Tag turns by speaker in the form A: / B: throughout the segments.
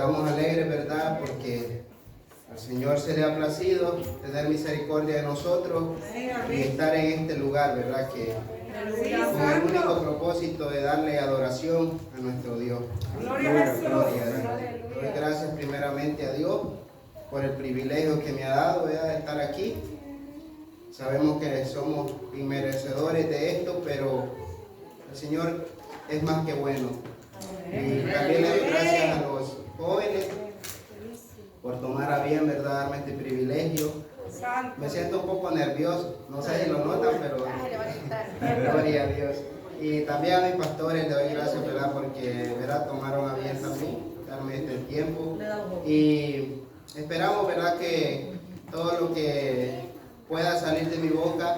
A: estamos alegres, ¿verdad? Porque al Señor se le ha placido tener misericordia de nosotros y estar en este lugar, ¿verdad? Que con el único propósito de darle adoración a nuestro Dios.
B: Gloria a Jesús.
A: Gloria a Dios. Doy gracias primeramente a Dios por el privilegio que me ha dado, ¿verdad?, de estar aquí. Sabemos que somos inmerecedores de esto, pero el Señor es más que bueno. Y también le doy gracias a los jóvenes por tomar a bien, ¿verdad?, darme este privilegio. Me siento un poco nervioso, no sé si lo notan, pero gloria a Dios. Y también a mis pastores le doy gracias, ¿verdad?, porque, ¿verdad?, tomaron a bien también darme este tiempo. Y esperamos, ¿verdad?, que todo lo que pueda salir de mi boca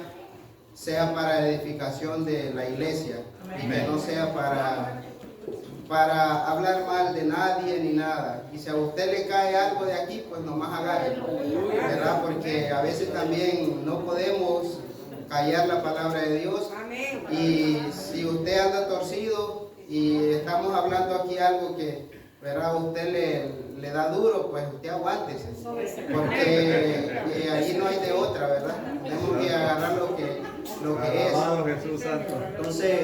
A: sea para la edificación de la iglesia y que no sea para hablar mal de nadie ni nada. Y si a usted le cae algo de aquí, pues nomás agárrelo, ¿verdad? Porque a veces también no podemos callar la palabra de Dios. Y si usted anda torcido y estamos hablando aquí algo que, ¿verdad?, a usted le da duro, pues usted aguántese, porque allí no hay de otra, ¿verdad? Tenemos que agarrar lo que es. Entonces,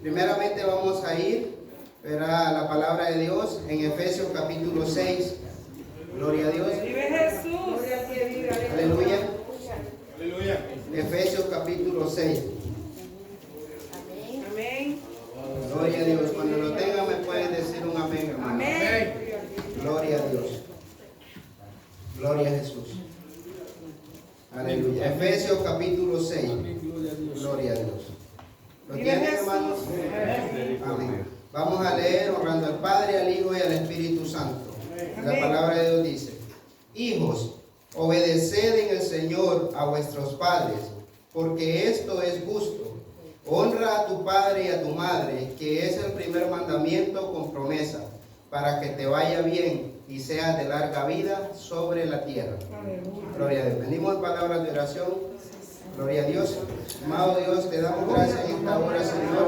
A: primeramente vamos a ir, ¿verdad?, a la palabra de Dios en Efesios capítulo 6. Gloria a Dios.
B: Vive Jesús.
A: Aleluya.
C: Aleluya.
A: Efesios capítulo 6.
B: Amén.
A: Gloria a Dios. Cuando lo tengan me pueden decir un amén, hermano.
B: Amén.
A: Gloria a Dios. Gloria a Jesús. Aleluya. Efesios capítulo 6. Gloria a Dios. ¿Lo tienen, hermanos? Amén. Vamos a leer honrando al Padre, al Hijo y al Espíritu Santo. La palabra de Dios dice: Hijos, obedeced en el Señor a vuestros padres, porque esto es justo. Honra a tu padre y a tu madre, que es el primer mandamiento con promesa, para que te vaya bien y seas de larga vida sobre la tierra. Gloria a Dios. Venimos en palabras de oración. Gloria a Dios. Amado Dios, te damos gracias en esta hora, Señor,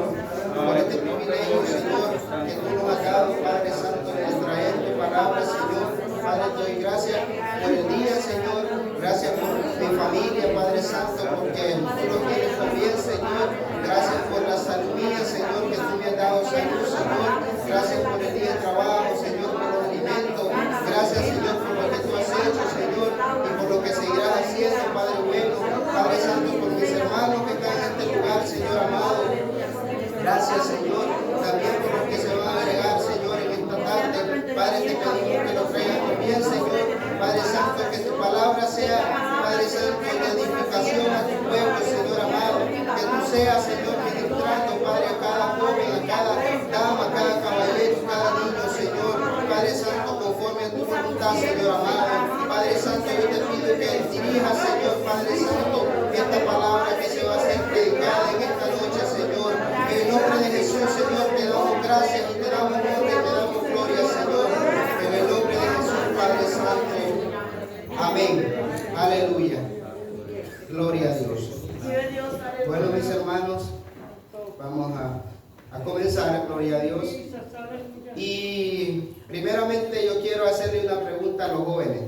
A: por este privilegio, Señor, que tú nos has dado, Padre Santo, de traer tu palabra, Señor. Padre, te doy gracias por el día, Señor. Gracias por mi familia, Padre Santo, porque tú lo tienes por bien, Señor. Gracias por la salud mía, Señor, que tú me has dado salud, Señor. Gracias por el día de trabajo, Señor, por los alimentos. Gracias, Señor, por lo que tú has hecho, Señor, y por lo que seguirás haciendo, Padre bueno. Padre Santo, por mis hermanos que están en este lugar, Señor amado. Gracias, Señor, también por los que se van a agregar, Señor, en esta tarde. Padre, te pedimos que lo traigan por bien, Señor. Padre Santo, que tu palabra sea, Padre Santo, de edificación a tu pueblo, Señor amado. Que tú seas, Señor, ministrando, Padre, a cada joven, a cada dama, a cada caballero, a cada niño, Señor. Padre Santo, conforme a tu voluntad, Señor amado. Padre Santo, yo te pido que dirijas, Señor, Padre Santo, esta palabra que se va a ser predicada en esta noche, Señor. En el nombre de Jesús, Señor, te damos gracias y te damos honra y te damos gloria, Señor. En el nombre de Jesús, Padre Santo. Amén. Aleluya. Gloria a Dios. Bueno, mis hermanos, vamos a comenzar, gloria a Dios. Y primeramente yo quiero hacerle una pregunta a los jóvenes.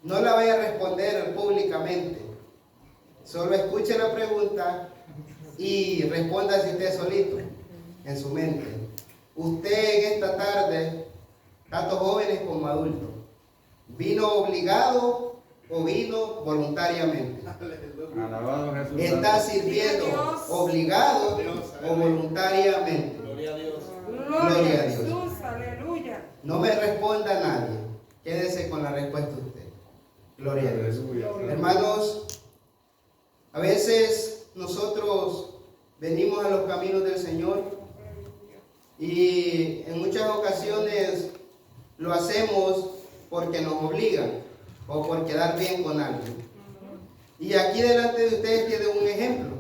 A: No la voy a responder públicamente. Solo escuche la pregunta y responda si usted solito, en su mente. Usted en esta tarde, tanto jóvenes como adultos, ¿vino obligado o vino voluntariamente?
C: Alabado Jesús.
A: ¿Está sirviendo obligado o voluntariamente?
C: Gloria a Dios.
A: Gloria a Dios.
B: Jesús, aleluya.
A: No me responda nadie. Quédese con la respuesta de usted. Gloria a Dios. Hermanos, a veces nosotros venimos a los caminos del Señor y en muchas ocasiones lo hacemos porque nos obligan o por quedar bien con alguien. Y aquí delante de ustedes tienen un ejemplo.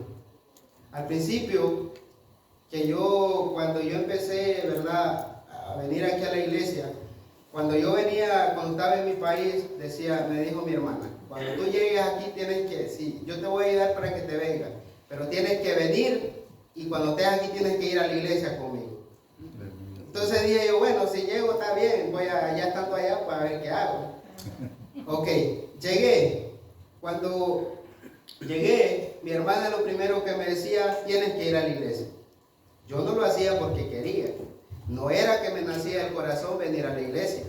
A: Al principio, cuando yo empecé, ¿verdad?, a venir aquí a la iglesia, cuando estaba en mi país, me dijo mi hermana, cuando tú llegues aquí yo te voy a ayudar para que te vengas, pero tienes que venir y cuando estés aquí tienes que ir a la iglesia conmigo. Entonces dije yo, bueno, si llego bien, ya estando allá para ver qué hago. Ok, llegué. Cuando llegué, mi hermana lo primero que me decía, tienes que ir a la iglesia. Yo no lo hacía porque quería. No era que me nacía el corazón venir a la iglesia.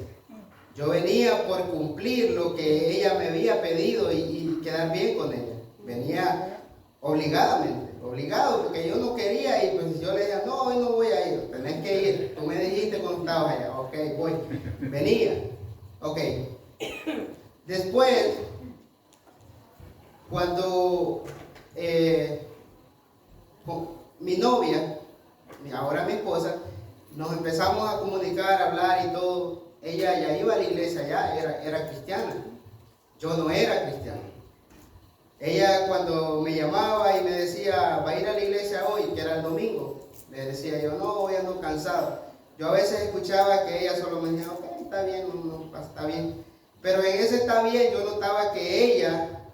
A: Yo venía por cumplir lo que ella me había pedido y quedar bien con ella. Venía obligadamente, obligado, porque yo no quería ir. Pues yo le decía, no, hoy no voy a ir, tenés que ir. Tú me dijiste cuando estabas allá. Ok, voy. Venía. Ok. Después, cuando mi novia, ahora mi esposa, nos empezamos a comunicar, a hablar y todo. Ella ya iba a la iglesia, ya era cristiana. Yo no era cristiano. Ella cuando me llamaba y me decía, va a ir a la iglesia hoy, que era el domingo, le decía yo, no, hoy ando cansado. Yo a veces escuchaba que ella solo me decía, ok, está bien, no, está bien. Pero en ese está bien yo notaba que ella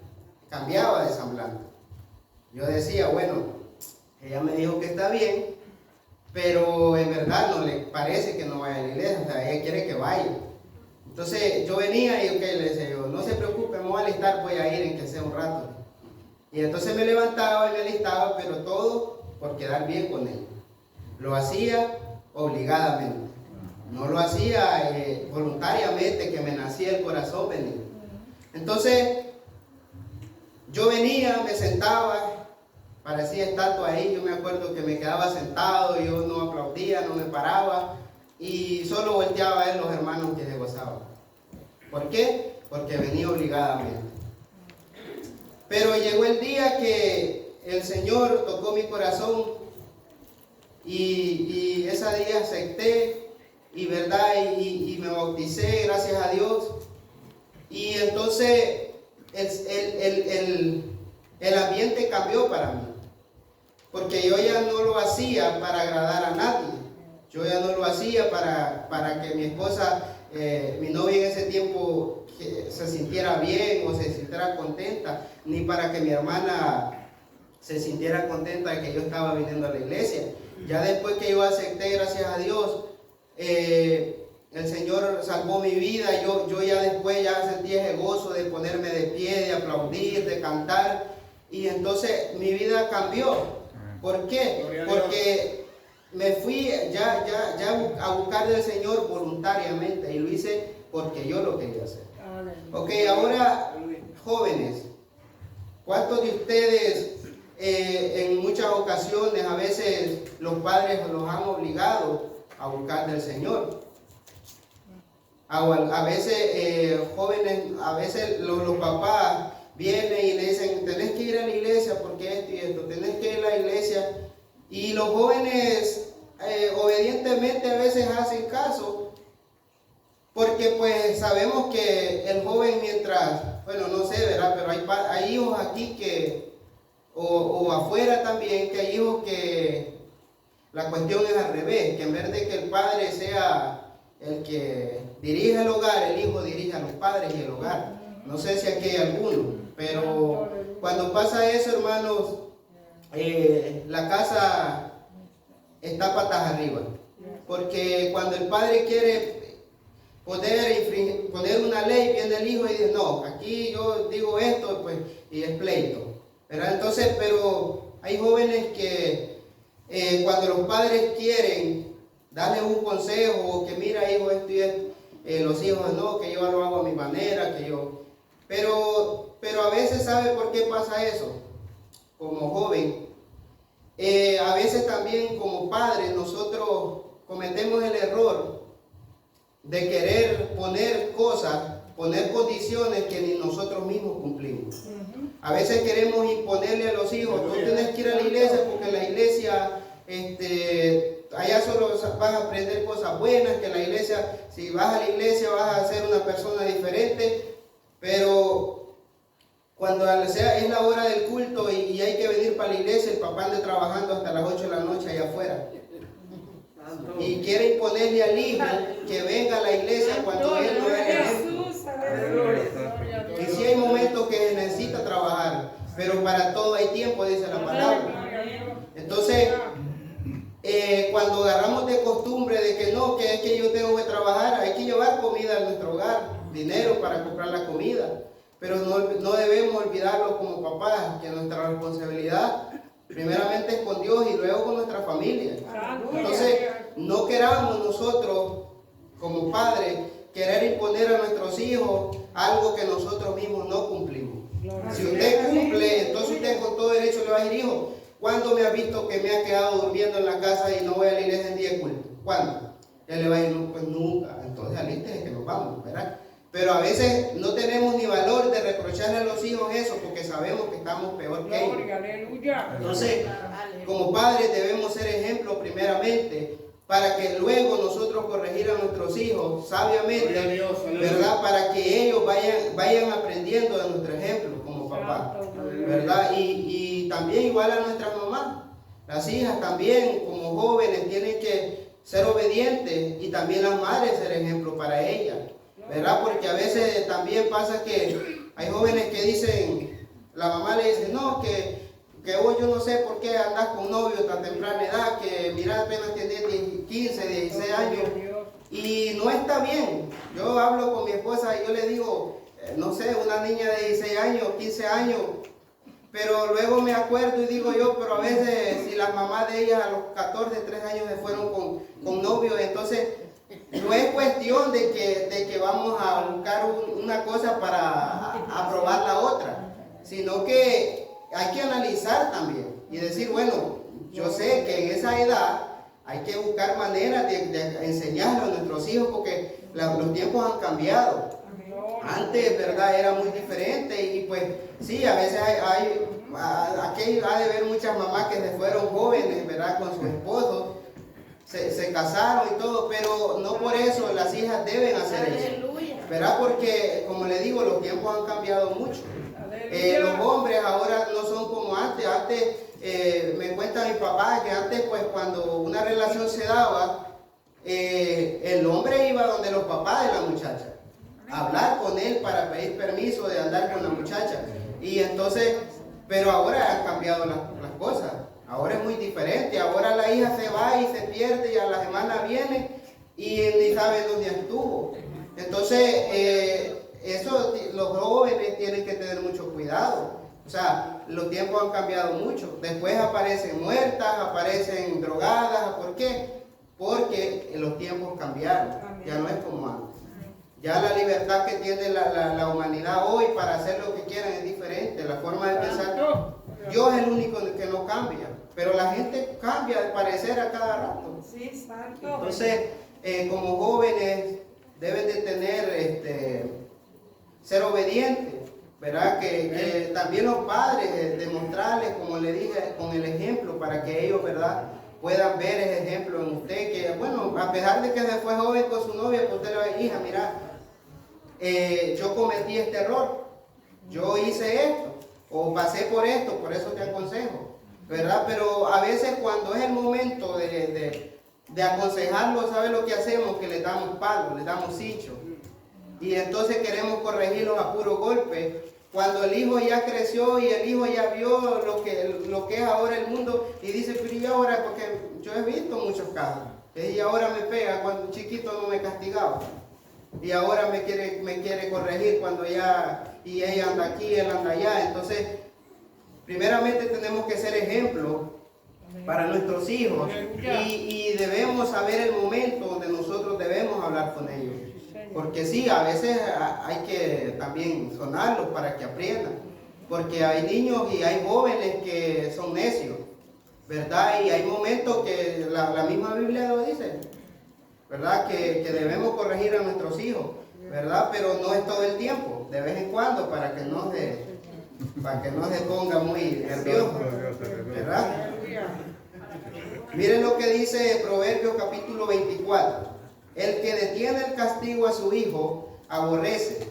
A: cambiaba de semblante. Yo decía, bueno, ella me dijo que está bien, pero en verdad no le parece que no vaya a la iglesia, o sea, ella quiere que vaya. Entonces yo venía y ok, le decía yo, no se preocupe, me voy a alistar, voy a ir en que sea un rato. Y entonces me levantaba y me alistaba, pero todo por quedar bien con él. Lo hacía obligadamente, no lo hacía voluntariamente, que me nacía el corazón venir. Entonces yo venía, me sentaba, parecía estatua ahí. Yo me acuerdo que me quedaba sentado, yo no aplaudía, no me paraba y solo volteaba a ver los hermanos que se gozaban. ¿Por qué? Porque venía obligadamente. Pero llegó el día que el Señor tocó mi corazón y ese día acepté y verdad y me bauticé, gracias a Dios. Y entonces el ambiente cambió para mí. Porque yo ya no lo hacía para agradar a nadie. Yo ya no lo hacía para que mi esposa, mi novia en ese tiempo, se sintiera bien o se sintiera contenta, ni para que mi hermana se sintiera contenta de que yo estaba viniendo a la iglesia. Ya después que yo acepté, gracias a Dios, el Señor salvó mi vida. Yo ya después ya sentí ese gozo de ponerme de pie, de aplaudir, de cantar. Y entonces mi vida cambió. ¿Por qué? Porque me fui ya a buscar del Señor voluntariamente y lo hice porque yo lo quería hacer. Ok, ahora jóvenes, ¿cuántos de ustedes en muchas ocasiones a veces los padres los han obligado a buscar del Señor? A veces jóvenes, a veces los papás vienen y le dicen, tenés que ir a la iglesia porque esto y esto, tenés que ir a la iglesia. Y los jóvenes obedientemente a veces hacen caso, porque pues sabemos que el joven mientras, bueno, no sé, ¿verdad? Pero hay hijos aquí que, o afuera también, que hay hijos que la cuestión es al revés, que en vez de que el padre sea el que dirige el hogar, el hijo dirige a los padres y el hogar. No sé si aquí hay alguno, pero cuando pasa eso, hermanos, la casa está patas arriba. Porque cuando el padre quiere poner una ley, viene el hijo y dice, no, aquí yo digo esto, pues, y es pleito, ¿verdad? Entonces, pero hay jóvenes que cuando los padres quieren darles un consejo, o que mira, hijo, esto y esto, los hijos, no, que yo lo hago a mi manera, que yo... Pero a veces, ¿sabe por qué pasa eso? Como joven, a veces también como padres nosotros cometemos el error de querer poner cosas, poner condiciones que ni nosotros mismos cumplimos. A veces queremos imponerle a los hijos, tú tienes que ir a la iglesia porque la iglesia, allá solo vas a aprender cosas buenas, que la iglesia, si vas a la iglesia vas a ser una persona diferente. Pero cuando sea, es la hora del culto y hay que venir para la iglesia, el papá anda trabajando hasta las 8 de la noche allá afuera. Y quiere imponerle al hijo que venga a la iglesia cuando él no es ejemplo. Y sí hay momentos que necesita trabajar, pero para todo hay tiempo, dice la palabra. Entonces, cuando agarramos de costumbre de que no, que es que yo tengo que trabajar, hay que a nuestro hogar dinero para comprar la comida. Pero no debemos olvidarlo como papás, que nuestra responsabilidad primeramente es con Dios y luego con nuestra familia. Entonces, no queramos nosotros como padres querer imponer a nuestros hijos algo que nosotros mismos no cumplimos. Si usted cumple, entonces usted con todo derecho le va a decir, hijo, ¿cuándo me ha visto que me ha quedado durmiendo en la casa y no voy a la iglesia en día de culto? ¿Cuándo? Ya le va a decir, no, pues nunca. Entonces alístese que nos vamos, ¿verdad? Pero a veces no tenemos ni valor de reprocharle a los hijos eso porque sabemos que estamos peor que ellos. Entonces, como padres debemos ser ejemplos primeramente para que luego nosotros corregir a nuestros hijos sabiamente, ¿verdad? Para que ellos vayan aprendiendo de nuestro ejemplo como papá, ¿verdad? Y también igual a nuestras mamás. Las hijas también como jóvenes tienen que ser obedientes y también las madres ser ejemplo para ellas, ¿verdad? Porque a veces también pasa que hay jóvenes que dicen, la mamá le dice, no, que hoy yo no sé por qué andas con novio tan temprana edad, que mira apenas tienes 15, 16 años y no está bien. Yo hablo con mi esposa y yo le digo, no sé, una niña de 16 años, 15 años, pero luego me acuerdo y digo yo, pero a veces si las mamás de ellas a los 14, 13 años se fueron con novios, entonces no es cuestión de que vamos a buscar una cosa para aprobar la otra, sino que hay que analizar también y decir, bueno, yo sé que en esa edad hay que buscar maneras de enseñarlo a nuestros hijos porque los tiempos han cambiado. Antes, ¿verdad? Era muy diferente y pues sí, a veces aquí ha de haber muchas mamás que se fueron jóvenes, ¿verdad? Con sus esposos, se casaron y todo, pero no por eso las hijas deben hacer eso, ¿verdad? Porque, como le digo, los tiempos han cambiado mucho. Los hombres ahora no son como antes. Antes, me cuenta mi papá que antes, pues cuando una relación se daba, el hombre iba donde los papás de la muchacha a hablar con él para pedir permiso de andar con la muchacha. Y entonces, pero ahora han cambiado las cosas. Ahora es muy diferente. Ahora la hija se va y se pierde y a la semana viene y ni sabe dónde estuvo. Entonces, eso los jóvenes tienen que tener mucho cuidado. O sea, los tiempos han cambiado mucho. Después aparecen muertas, aparecen drogadas. ¿Por qué? Porque los tiempos cambiaron. Ya no es como antes. Ya la libertad que tiene la humanidad hoy para hacer lo que quieran es diferente. La forma de pensar, Dios es el único que no cambia. Pero la gente cambia de parecer a cada rato. Entonces, como jóvenes deben de tener ser obedientes, ¿verdad? Que también los padres demostrarles, como le dije, con el ejemplo, para que ellos, ¿verdad?, puedan ver ese ejemplo en usted, que bueno, a pesar de que se fue joven con su novia, pues usted le va a decir, hija, mira, yo cometí este error, yo hice esto, o pasé por esto, por eso te aconsejo, ¿verdad? Pero a veces cuando es el momento de aconsejarlo, ¿sabe lo que hacemos? Que le damos palos, le damos cincho. Y entonces queremos corregirlos a puro golpe. Cuando el hijo ya creció y el hijo ya vio lo que es ahora el mundo y dice, pero y ahora, porque yo he visto muchos casos, y ahora me pega, cuando chiquito no me castigaba. Y ahora me quiere corregir cuando ya, y ella anda aquí, él anda allá. Entonces, primeramente tenemos que ser ejemplo para nuestros hijos y debemos saber el momento donde nosotros debemos hablar con ellos. Porque sí, a veces hay que también sonarlos para que aprendan. Porque hay niños y hay jóvenes que son necios, ¿verdad? Y hay momentos que la misma Biblia lo dice, ¿verdad? Que debemos corregir a nuestros hijos, ¿verdad? Pero no es todo el tiempo, de vez en cuando, para que no se ponga muy nervioso, ¿verdad? Miren lo que dice Proverbios capítulo 24. El que detiene el castigo a su hijo aborrece,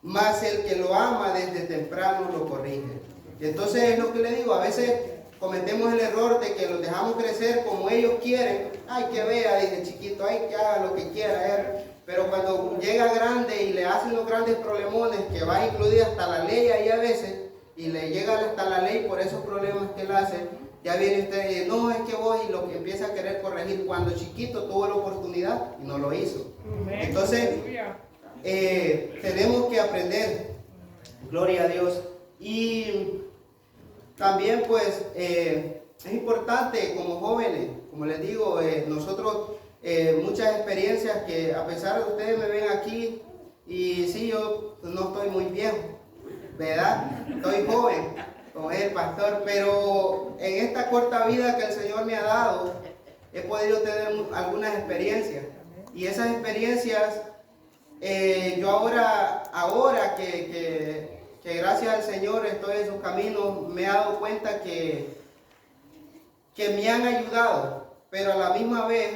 A: mas el que lo ama desde temprano lo corrige. Y entonces es lo que le digo, a veces cometemos el error de que los dejamos crecer como ellos quieren. Ay, que vea, dice chiquito, ay, que haga lo que quiera. Pero cuando llega grande y le hacen los grandes problemones, que va a incluir hasta la ley ahí a veces, y le llega hasta la ley por esos problemas que él hace, Ya viene usted y dice, no, es que vos, y lo que empieza a querer corregir cuando chiquito tuvo la oportunidad y no lo hizo. Entonces, tenemos que aprender, gloria a Dios. Y también pues es importante como jóvenes, como les digo, nosotros muchas experiencias que a pesar de ustedes me ven aquí y sí, yo no estoy muy viejo, ¿verdad? Estoy joven, como es el pastor, pero en esta corta vida que el Señor me ha dado, he podido tener algunas experiencias. Y esas experiencias, yo ahora que gracias al Señor estoy en sus caminos, me he dado cuenta que me han ayudado, pero a la misma vez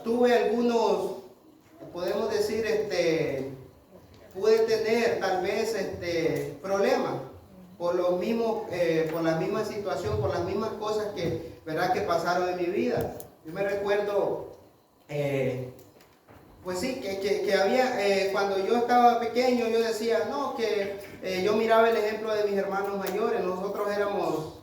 A: tuve algunos, podemos decir, pude tener tal vez problemas por los mismos, por la misma situación, por las mismas cosas que, ¿verdad?, que pasaron en mi vida. Yo me recuerdo, pues sí, que había, cuando yo estaba pequeño, yo decía, no, que yo miraba el ejemplo de mis hermanos mayores. Nosotros éramos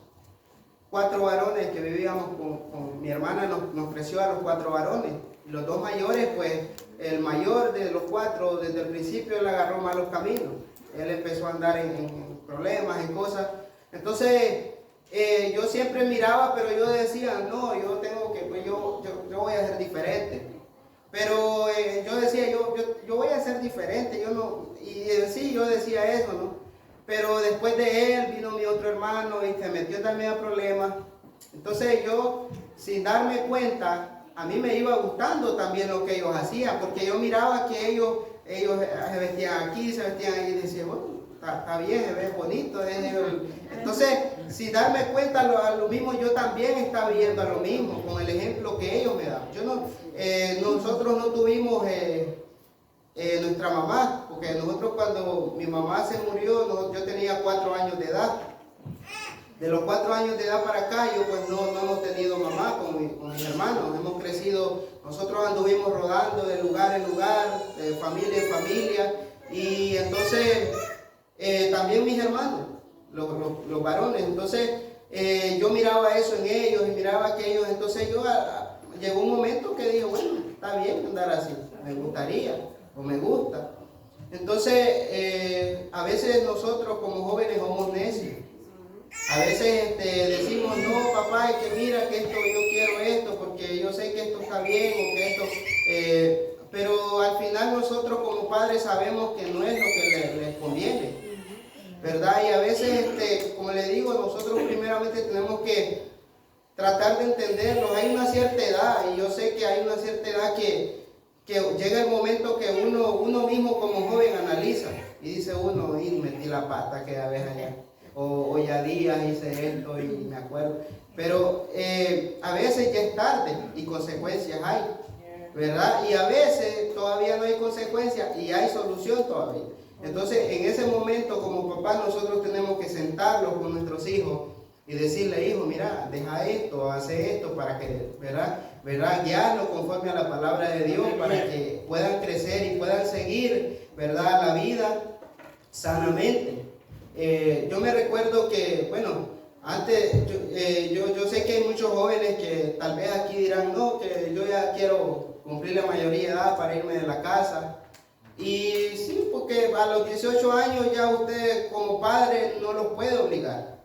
A: 4 varones que vivíamos con mi hermana, nos creció a los 4 varones. Y los 2 mayores, pues, el mayor de los 4, desde el principio él agarró malos caminos. Él empezó a andar en problemas, en cosas. Entonces, yo siempre miraba, pero yo decía, no, yo tengo que, pues yo voy a ser diferente. Pero yo decía, yo voy a ser diferente, yo no, y sí, yo decía eso, ¿no? Pero después de él vino mi otro hermano y se metió también a problemas. Entonces yo, sin darme cuenta, a mí me iba gustando también lo que ellos hacían, porque yo miraba que ellos se vestían aquí, se vestían allí, y decía, bueno, está bien, se ve bonito. Entonces, sin darme cuenta, a lo mismo yo también estaba viendo a lo mismo, con el ejemplo que ellos me daban. Nosotros no tuvimos nuestra mamá, porque nosotros cuando mi mamá se murió, yo tenía 4 años de edad. De los 4 años de edad para acá, yo pues no hemos tenido mamá con mis hermanos. Hemos crecido, nosotros anduvimos rodando de lugar en lugar, de familia en familia. Y entonces, también mis hermanos, los varones. Entonces, yo miraba eso en ellos y miraba que ellos, entonces llegó un momento que dije, bueno, está bien andar así, me gustaría o me gusta. Entonces, a veces nosotros como jóvenes somos necios. A veces decimos, no, papá, es que mira que esto, yo quiero esto porque yo sé que esto está bien o que esto, pero al final nosotros como padres sabemos que no es lo que les conviene, ¿verdad? Y a veces, como le digo, nosotros primeramente tenemos que tratar de entenderlos. Hay una cierta edad, y yo sé que hay una cierta edad que llega el momento que uno mismo como joven analiza y dice uno, y metí la pata que a veces allá. O ya días hice esto y me acuerdo. Pero a veces ya es tarde y consecuencias hay, ¿verdad? Y a veces todavía no hay consecuencias y hay solución todavía. Entonces, en ese momento, como papá, nosotros tenemos que sentarlos con nuestros hijos y decirle, hijo, mira, deja esto, hace esto para que, ¿verdad? Guiarlos conforme a la palabra de Dios para que puedan crecer y puedan seguir, ¿verdad?, la vida sanamente. Yo me recuerdo que, bueno, antes, yo sé que hay muchos jóvenes que tal vez aquí dirán, no, que yo ya quiero cumplir la mayoría de edad para irme de la casa. Y sí, porque a los 18 años ya usted como padre no los puede obligar,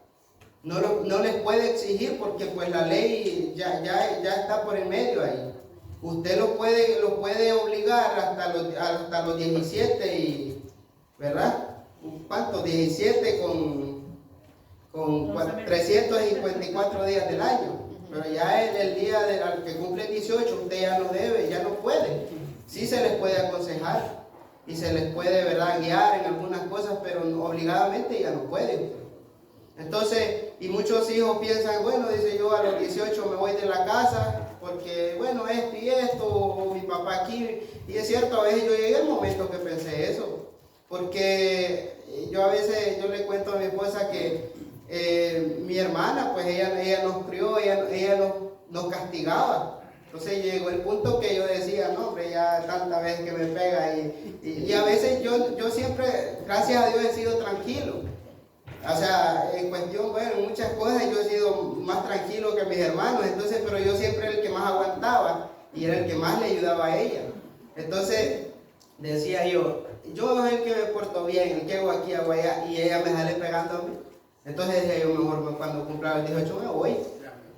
A: no les puede exigir porque pues la ley ya está por el medio ahí. Usted los puede obligar hasta los 17 y, ¿verdad? ¿Cuánto? 17 con 354 días del año. Pero ya el día al que cumple 18, usted ya no debe, ya no puede. Sí se les puede aconsejar y se les puede, ¿verdad?, guiar en algunas cosas, pero obligadamente ya no puede. Entonces, y muchos hijos piensan, bueno, dice yo a los 18 me voy de la casa porque, bueno, esto y esto, o mi papá aquí. Y es cierto, a veces yo llegué al momento que pensé eso. Porque yo a veces, yo le cuento a mi esposa que mi hermana, pues ella nos crió, ella nos castigaba. Entonces llegó el punto que yo decía, no, hombre, ya tantas veces que me pega. Y a veces yo siempre, gracias a Dios, he sido tranquilo. O sea, en cuestión, bueno, en muchas cosas yo he sido más tranquilo que mis hermanos, entonces, pero yo siempre era el que más aguantaba y era el que más le ayudaba a ella. Entonces, decía yo soy el que me porto bien, el que hago aquí, hago allá, y ella me sale pegando a mí. Entonces decía yo, mejor cuando cumpla los 18 me voy.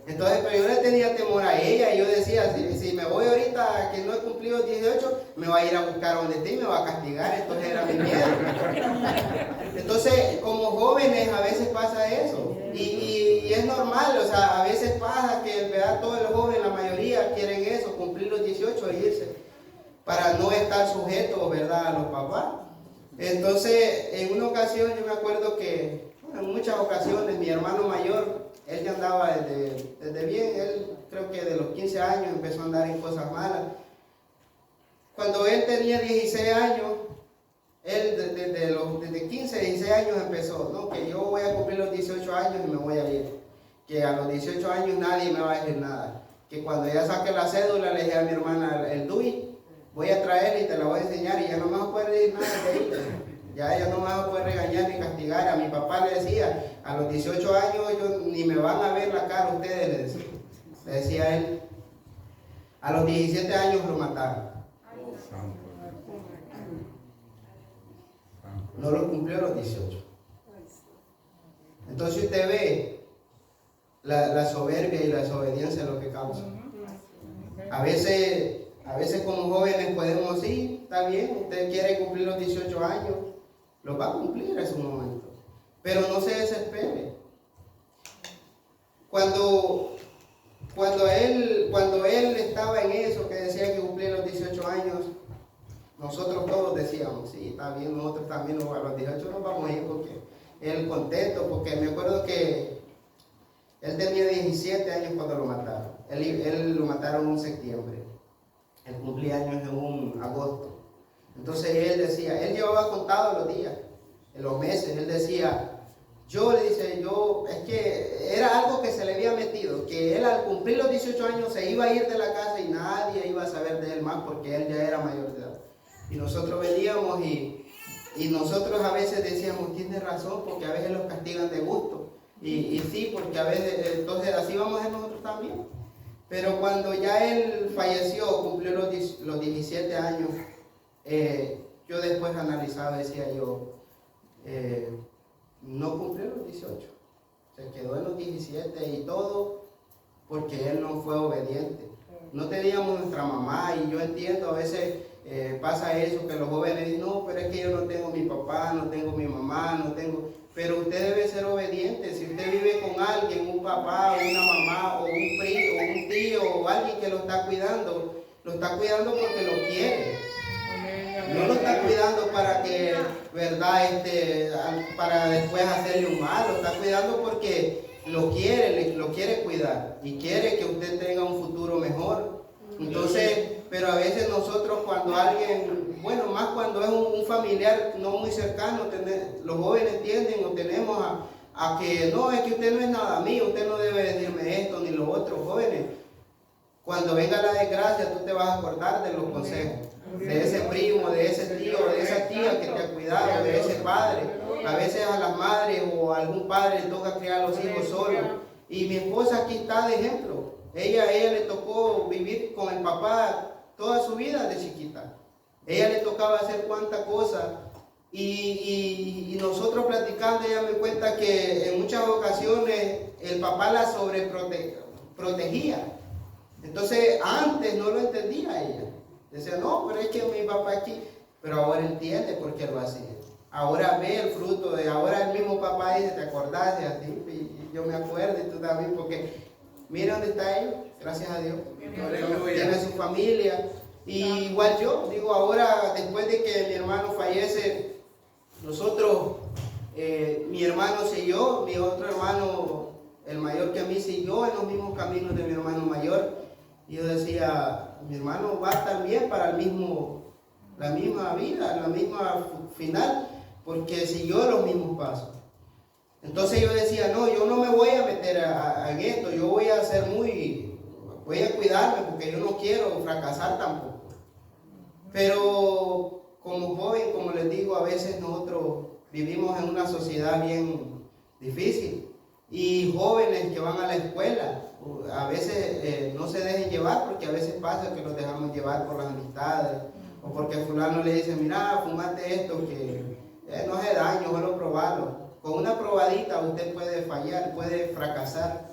A: Entonces, pero yo le tenía temor a ella y yo decía, si me voy ahorita que no he cumplido 18, me va a ir a buscar donde esté y me va a castigar. Entonces era mi miedo. Entonces, como jóvenes a veces pasa eso. Y es normal, o sea, a veces pasa que ¿verdad? Todos los jóvenes, la mayoría quieren eso, cumplir los 18 e irse, para no estar sujetos, ¿verdad?, a los papás. Entonces, en una ocasión yo me acuerdo que, bueno, en muchas ocasiones, mi hermano mayor, él ya andaba desde bien, él creo que de los 15 años empezó a andar en cosas malas. Cuando él tenía 16 años, él desde 15, 16 años empezó, ¿no? Que yo voy a cumplir los 18 años y me voy a ir. Que a los 18 años nadie me va a decir nada. Que cuando ya saque la cédula le dije a mi hermana, el DUI, voy a traer y te la voy a enseñar y ya no me vas a poder decir nada de ahí. Ya ella no me va a poder regañar ni castigar. A mi papá le decía, a los 18 años ni me van a ver la cara ustedes, le decía él. A los 17 años lo mataron. No lo cumplió a los 18. Entonces usted ve la soberbia y la desobediencia lo que causa. A veces como jóvenes podemos decir, está bien, usted quiere cumplir los 18 años, los va a cumplir en su momento. Pero no se desespere. Cuando él estaba en eso, que decía que cumplía los 18 años, nosotros todos decíamos, sí, está bien, nosotros también a los 18 nos vamos a ir porque él contento, porque me acuerdo que él tenía 17 años cuando lo mataron. Él lo mataron en septiembre. Él cumplía años en un agosto. Entonces él decía, él llevaba contado los días, en los meses, él decía, es que era algo que se le había metido, que él al cumplir los 18 años se iba a ir de la casa y nadie iba a saber de él más porque él ya era mayor de edad. Y nosotros veníamos y nosotros a veces decíamos, tiene razón, porque a veces los castigan de gusto. Y sí, porque a veces, entonces así vamos a ser nosotros también. Pero cuando ya él falleció, cumplió los 17 años, yo después analizaba, decía yo, no cumplió los 18. Se quedó en los 17 y todo porque él no fue obediente. No teníamos nuestra mamá y yo entiendo a veces pasa eso, que los jóvenes dicen, no, pero es que yo no tengo mi papá, no tengo mi mamá, no tengo... Pero usted debe ser obediente. Si usted vive con alguien, un papá, o una mamá, o un primo, o un tío, o alguien que lo está cuidando porque lo quiere. No lo está cuidando para que, ¿verdad? Para después hacerle un mal, lo está cuidando porque lo quiere cuidar y quiere que usted tenga un futuro mejor. Entonces, pero a veces nosotros cuando alguien, bueno, más cuando es un familiar no muy cercano, los jóvenes tienden o tenemos a que no, es que usted no es nada mío, usted no debe decirme esto ni lo otro. Jóvenes, cuando venga la desgracia tú te vas a acordar de los consejos, de ese primo, de ese tío, de esa tía que te ha cuidado, de ese padre. A veces a las madres o a algún padre le toca criar a los hijos solos. Y mi esposa aquí está de ejemplo. Ella le tocó vivir con el papá toda su vida de chiquita. Ella le tocaba hacer cuánta cosa. Y nosotros platicando, ella me cuenta que en muchas ocasiones el papá la sobreprotegía. Entonces antes no lo entendía ella. Decía, no, pero es que mi papá aquí. Pero ahora entiende por qué lo hacía. Ahora ve el fruto de, ahora el mismo papá dice, ¿te acordás? Y así, y yo me acuerdo y tú también, porque mira dónde está él, gracias a Dios. Tiene su familia. Y igual yo, digo, ahora después de que mi hermano fallece, nosotros, mi hermano siguió, mi otro hermano, el mayor que a mí, siguió en los mismos caminos de mi hermano mayor. Y yo decía, mi hermano va a estar bien para la misma vida, la misma final, porque siguió los mismos pasos. Entonces yo decía, no, yo no me voy a meter en esto, yo voy a cuidarme porque yo no quiero fracasar tampoco. Pero como joven, como les digo, a veces nosotros vivimos en una sociedad bien difícil. Y jóvenes que van a la escuela, a veces no se dejen llevar, porque a veces pasa que los dejamos llevar por las amistades, o porque fulano le dice, mira, fumate esto, que no hace daño, solo probarlo. Con una probadita usted puede fallar, puede fracasar.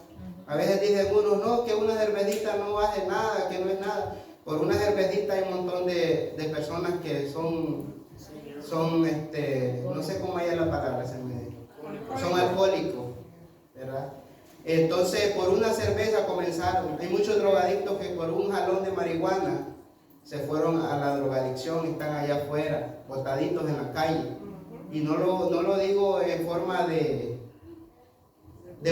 A: A veces dicen unos, no, que una cervecita no hace nada, que no es nada. Por una cervecita hay un montón de personas que son no sé cómo hay la palabra, son alcohólicos, ¿verdad? Entonces, por una cerveza comenzaron. Hay muchos drogadictos que por un jalón de marihuana se fueron a la drogadicción y están allá afuera, botaditos en la calle. Y no lo digo en forma de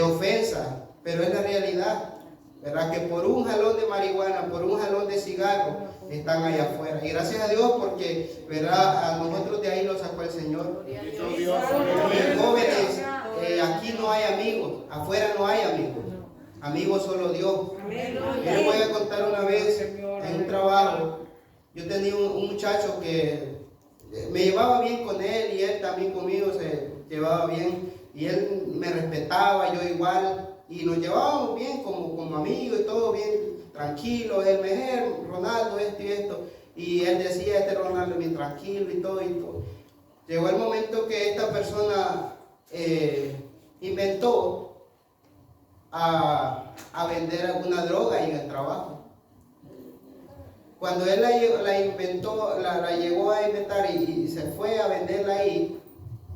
A: ofensa, pero es la realidad, ¿verdad? Que por un jalón de marihuana, por un jalón de cigarro, están allá afuera. Y gracias a Dios porque, ¿verdad? A nosotros de ahí lo sacó el Señor. Y jóvenes, aquí no hay amigos, afuera no hay amigos. Amigos solo Dios. Yo les voy a contar una vez en un trabajo. Yo tenía un muchacho que me llevaba bien con él y él también conmigo se llevaba bien. Y él me respetaba, yo igual. Y nos llevábamos bien como amigos y todo bien tranquilo. Él me decía, Ronaldo, esto y esto. Y él decía, este Ronaldo es bien tranquilo y todo. Llegó el momento que esta persona inventó a vender alguna droga en el trabajo. Cuando él la inventó, la llegó a inventar y se fue a venderla ahí,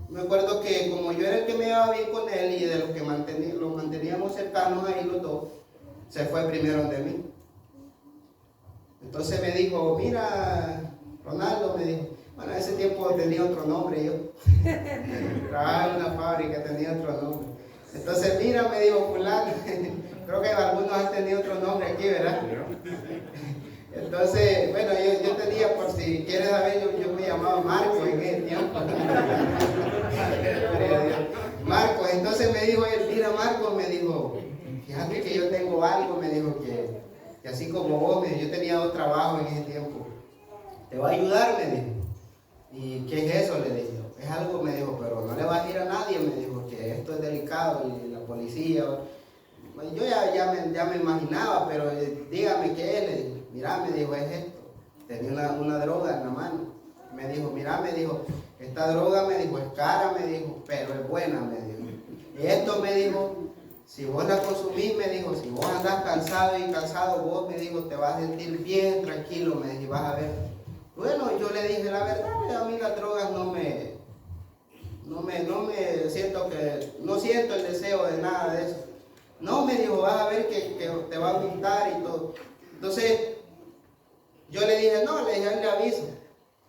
A: me acuerdo que como yo era el que me llevaba bien con él y de los que los manteníamos cercanos ahí los dos, se fue primero de mí. Entonces me dijo, mira, Ronaldo, me dijo, bueno, en ese tiempo tenía otro nombre yo. Trabajaba en una fábrica, tenía otro nombre. Entonces, mira, me dijo fulano, creo que algunos han tenido otro nombre aquí, ¿verdad? Entonces, bueno, yo tenía, por si quieres saber, yo me llamaba Marcos en ese tiempo. Marcos, entonces me dijo él, mira Marcos, me dijo, fíjate que yo tengo algo, me dijo que así como vos, yo tenía dos trabajos en ese tiempo. Te va a ayudar, me dijo. ¿Y qué es eso? Le dije. Es algo, me dijo, pero no le va a decir a nadie, me dijo, que esto es delicado y la policía. Bueno, yo ya me imaginaba, pero dígame qué es, le dije. Mira, me dijo, es esto. Tenía una droga en la mano. Me dijo, mira, me dijo, esta droga, me dijo, es cara, me dijo, pero es buena, me dijo. Y esto, me dijo, si vos la consumís, me dijo, si vos andás cansado, vos, me dijo, te vas a sentir bien tranquilo, me dijo, y vas a ver. Bueno, yo le dije la verdad, a mí las drogas no siento el deseo de nada de eso. No, me dijo, vas a ver que te va a gustar y todo. Entonces, yo le dije, no, le aviso.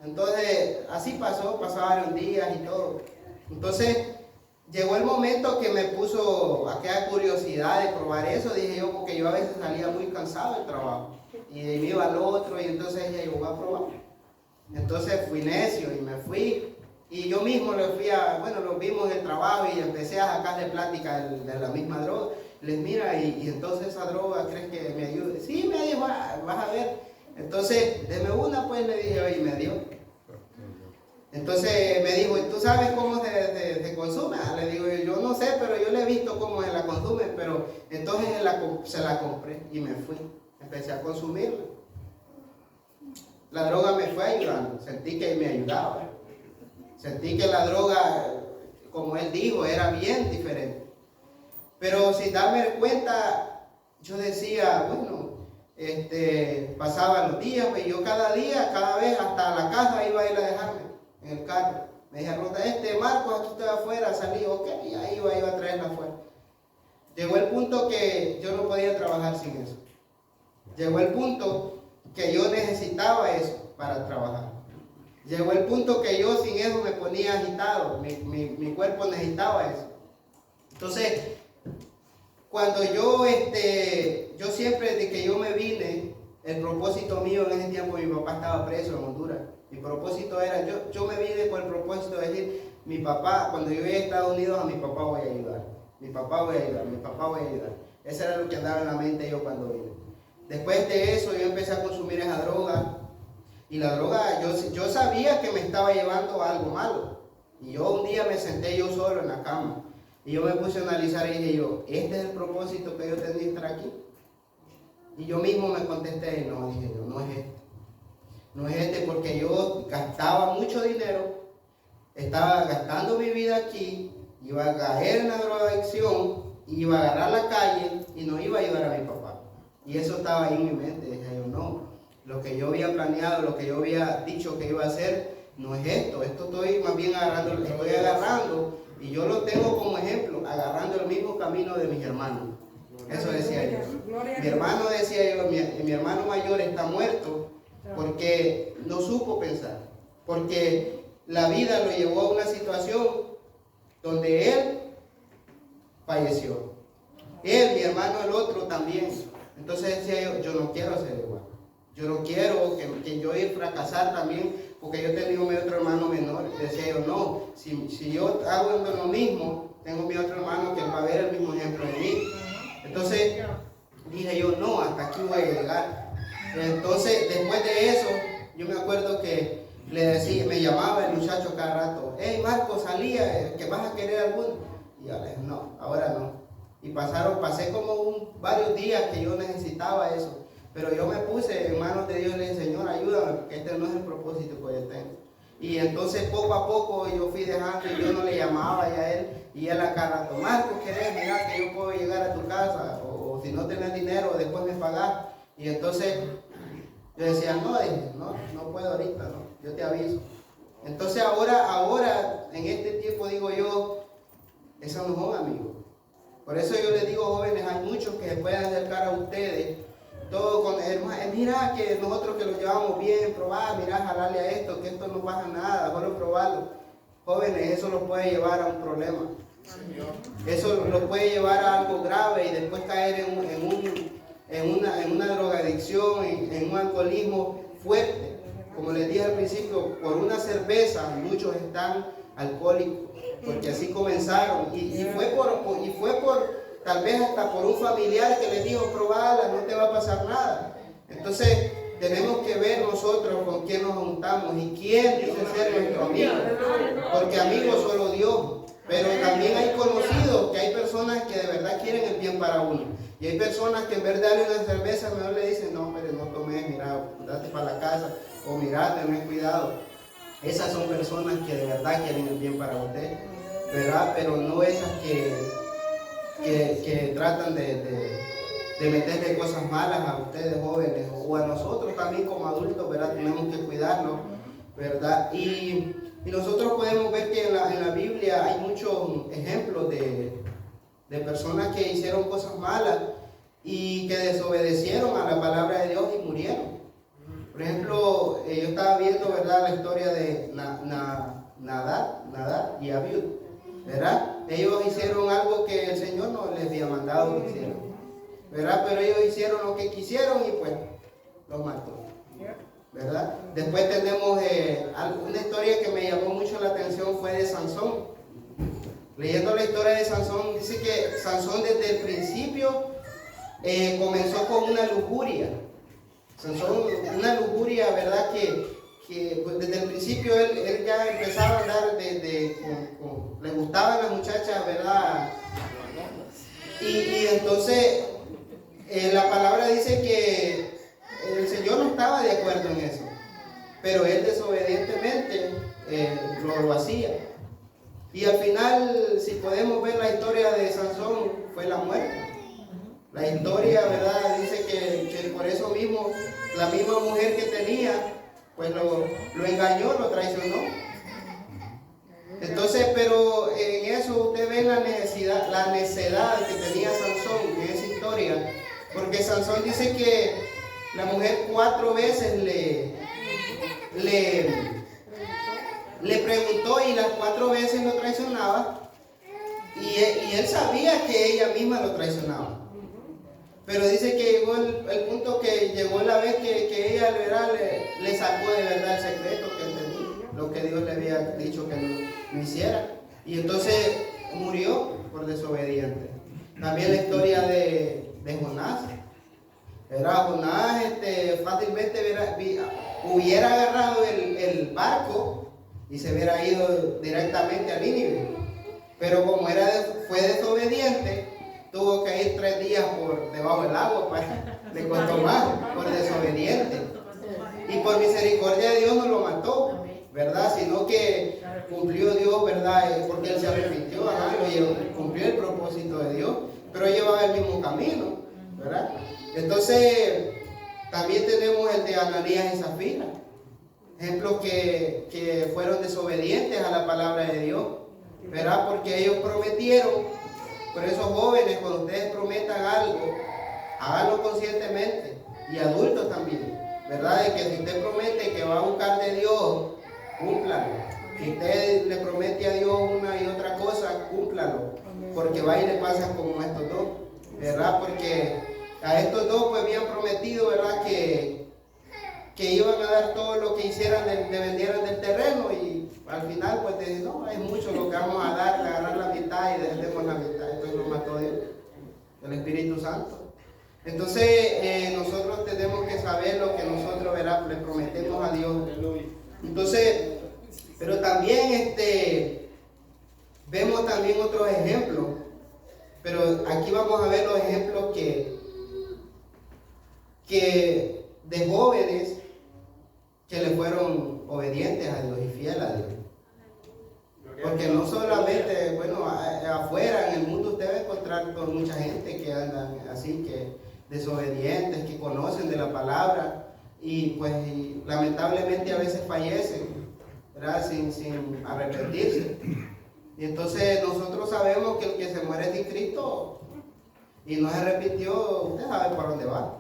A: Entonces, así pasaron días y todo. Entonces, llegó el momento que me puso aquella curiosidad de probar eso, dije yo, porque yo a veces salía muy cansado del trabajo. Y me iba al otro, y entonces ella yo voy a probar. Entonces fui necio y me fui. Y yo mismo lo vimos en el trabajo y empecé a sacarle plática de la misma droga. Les mira, y entonces esa droga, ¿crees que me ayude? Sí, me dijo, vas a ver. Entonces, deme una, pues, le dije, oye, y me dio. Entonces me dijo, ¿y tú sabes cómo se consume? Le digo, yo no sé, pero yo le he visto cómo se la consume, pero entonces se la compré y me fui. Empecé a consumirla. La droga me fue ayudando, sentí que me ayudaba. Sentí que la droga, como él dijo, era bien diferente. Pero sin darme cuenta, yo decía, bueno, pasaban los días, pues yo cada vez hasta la casa iba a ir a dejarme en el carro. Me dije, Ronda, Marcos, aquí estoy afuera, salí, ok, y ahí iba a traerla afuera. Llegó el punto que yo no podía trabajar sin eso. Llegó el punto que yo necesitaba eso para trabajar. Llegó el punto que yo sin eso me ponía agitado, mi cuerpo necesitaba eso. Entonces, cuando yo siempre desde que yo me vine, el propósito mío en ese tiempo, mi papá estaba preso en Honduras. Mi propósito era, yo me vine con el propósito de decir, mi papá, cuando yo llegué a Estados Unidos, a mi papá voy a ayudar. Mi papá voy a ayudar, mi papá voy a ayudar. Eso era lo que andaba en la mente yo cuando vine. Después de eso, yo empecé a consumir esa droga. Y la droga, yo sabía que me estaba llevando a algo malo. Y yo un día me senté yo solo en la cama. Y yo me puse a analizar y dije yo, ¿este es el propósito que yo tenía de estar aquí? Y yo mismo me contesté, no, dije yo, no es este. No es este porque yo gastaba mucho dinero, estaba gastando mi vida aquí, iba a caer en la drogadicción, iba a agarrar la calle y no iba a ayudar a mi papá. Y eso estaba ahí en mi mente. Dije yo, no, lo que yo había planeado, lo que yo había dicho que iba a hacer, no es esto. Esto estoy más bien agarrando, lo estoy agarrando y yo lo tengo como ejemplo, agarrando el mismo camino de mis hermanos. Eso decía yo. Mi hermano decía yo, mi hermano mayor está muerto porque no supo pensar, porque la vida lo llevó a una situación donde él falleció. Él, mi hermano, el otro también. Entonces decía yo no quiero ser igual. Yo no quiero que yo ir a fracasar también, porque yo tenía mi otro hermano menor. Decía yo, no, si yo hago lo mismo, tengo mi otro hermano que va a ver el mismo ejemplo en mí. Entonces dije yo, no, hasta aquí voy a llegar. Entonces, después de eso, yo me acuerdo que le decía, me llamaba el muchacho cada rato, hey Marco, salía, que vas a querer algún. Y yo le dije, no, ahora no. Y pasé como varios días que yo necesitaba eso. Pero yo me puse en manos de Dios y le dije, Señor, ayúdame, porque este no es el propósito que yo tengo. Y entonces poco a poco yo fui dejando y yo no le llamaba ya a él. Y él a cada rato, Marco, ¿querés? Mira que yo puedo llegar a tu casa. O si no tenés dinero, después me pagás. Y entonces yo decía, no puedo ahorita, no, yo te aviso. Entonces ahora, en este tiempo digo yo, esos no son amigos. Por eso yo les digo, jóvenes, hay muchos que se pueden acercar a ustedes, todo con mira que nosotros que lo llevamos bien, probar, mira, jalarle a esto, que esto no pasa nada, solo probarlo. Jóvenes, eso los puede llevar a un problema. Eso los puede llevar a algo grave y después caer en una drogadicción, en un alcoholismo fuerte. Como les dije al principio, por una cerveza muchos están alcohólicos, porque así comenzaron. Y fue por tal vez hasta por un familiar que les dijo, probala, no te va a pasar nada. Entonces tenemos que ver nosotros con quién nos juntamos y quién dice ser nuestro amigo, porque amigo solo Dios. Pero también hay conocidos que hay personas que de verdad quieren el bien para uno. Y hay personas que en vez de darle una cerveza, mejor le dicen, no, hombre, no tomes, mira, date para la casa, o mira, ten cuidado. Esas son personas que de verdad quieren el bien para usted, ¿verdad? Pero no esas que tratan de meterle cosas malas a ustedes jóvenes, o a nosotros también como adultos, ¿verdad? Tenemos que cuidarnos, ¿verdad? Y nosotros podemos ver que en la Biblia hay muchos ejemplos de personas que hicieron cosas malas y que desobedecieron a la palabra de Dios y murieron. Por ejemplo, yo estaba viendo, ¿verdad?, la historia de Nadab y Abiud, ¿verdad? Ellos hicieron algo que el Señor no les había mandado que hicieran, ¿verdad? Pero ellos hicieron lo que quisieron y pues los mató, ¿verdad? Después tenemos una historia que me llamó mucho la atención, fue de Sansón. Leyendo la historia de Sansón, dice que Sansón desde el principio comenzó con una lujuria. Sansón, una lujuria, ¿verdad? Que pues desde el principio él ya empezaba a andar le gustaban las muchachas, ¿verdad? Y entonces la palabra dice que el Señor no estaba de acuerdo en eso, pero él desobedientemente lo hacía. Y al final, si podemos ver la historia de Sansón, fue la muerte. La historia, ¿verdad?, dice que por eso mismo, la misma mujer que tenía, pues lo engañó, lo traicionó. Entonces, pero en eso usted ve la necedad que tenía Sansón en esa historia. Porque Sansón dice que la mujer 4 veces le preguntó y las 4 veces lo traicionaba. Y él sabía que ella misma lo traicionaba. Pero dice que llegó el punto que llegó la vez que ella le sacó de verdad el secreto que él tenía, lo que Dios le había dicho que no hiciera. Y entonces murió por desobediente. También la historia de Jonás. Jonás fácilmente hubiera agarrado el barco y se hubiera ido directamente a Nínive. Pero como fue desobediente, tuvo que ir 3 días por debajo del agua, pues, le costó más por desobediente. Y por misericordia de Dios no lo mató, ¿verdad? Sino que cumplió Dios, ¿verdad? Porque él se arrepintió, cumplió el propósito de Dios, pero llevaba el mismo camino, ¿verdad? Entonces, también tenemos el de Ananías y Zafira, ejemplos que fueron desobedientes a la palabra de Dios, ¿verdad? Porque ellos prometieron. Por eso, jóvenes, cuando ustedes prometan algo, háganlo conscientemente, y adultos también, ¿verdad? De que si usted promete que va a buscar de Dios, cúmplalo. Si usted le promete a Dios una y otra cosa, cúmplalo, porque va y le pasa como estos dos, ¿verdad? Porque a estos dos pues habían prometido, ¿verdad? Que iban a dar todo lo que hicieran, le vendieran del terreno, y al final pues dicen, no, es mucho lo que vamos a dar, agarrar la mitad y dejemos la mitad. Entonces lo mató Dios, el Espíritu Santo. Entonces nosotros tenemos que saber lo que nosotros, ¿verdad?, le prometemos a Dios. Entonces, pero también vemos también otros ejemplos, pero aquí vamos a ver los ejemplos que de jóvenes que le fueron obedientes a Dios y fieles a Dios. Porque no solamente, bueno, afuera en el mundo usted va a encontrar con mucha gente que andan así, que desobedientes, que conocen de la palabra y pues lamentablemente a veces fallecen, ¿verdad? Sin arrepentirse. Y entonces nosotros sabemos que el que se muere sin Cristo y no se arrepintió, usted sabe por dónde va,